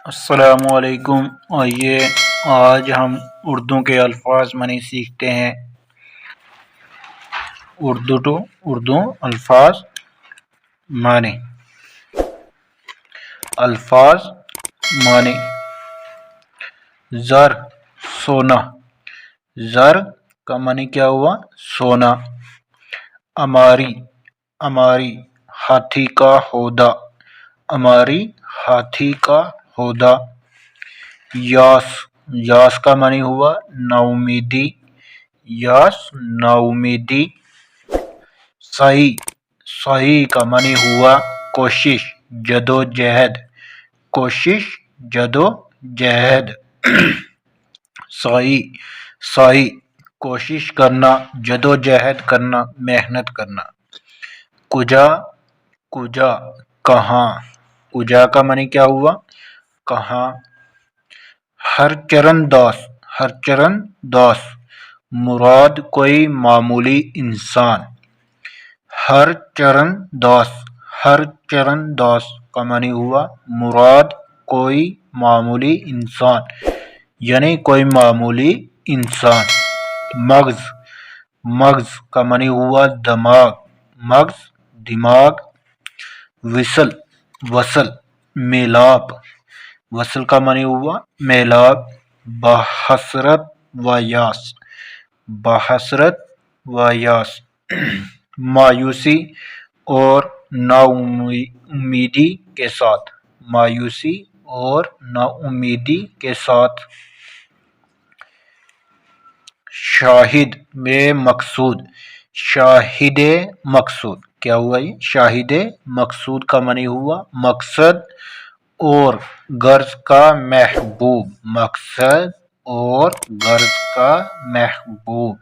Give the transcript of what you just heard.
السلام علیکم۔ آئیے آج ہم اردو کے الفاظ معنی سیکھتے ہیں۔ اردو الفاظ معنی۔ الفاظ معنی: زر سونا، زر کا معنی کیا ہوا؟ سونا۔ اماری ہاتھی کا ہودہ، اماری ہاتھی کا ہودہ۔ یاس کا معنی ہوا نا امیدی، یاس نا امیدی۔ صحیح کا معنی ہوا کوشش، جدوجہد، کوشش، جدوجہد۔ صحیح کوشش کرنا، جدوجہد کرنا، محنت کرنا۔ کجا کہاں، کجا کا معنی کیا ہوا؟ کہاں۔ ہر چرن داس مراد کوئی معمولی انسان، ہر چرن داس کا معنی ہوا مراد کوئی معمولی انسان، یعنی کوئی معمولی انسان۔ مغز کا معنی ہوا دماغ، مغز دماغ۔ وصل میلاپ، وصل کا معنی ہوا میلاپ۔ بحسرت و یاس مایوسی اور نا امیدی کے ساتھ، مایوسی اور نا امیدی کے ساتھ۔ شاہد مقصود کیا ہوا؟ یہ شاہد مقصود کا معنی ہوا مقصد اور غرض کا محبوب، مقصد اور غرض کا محبوب۔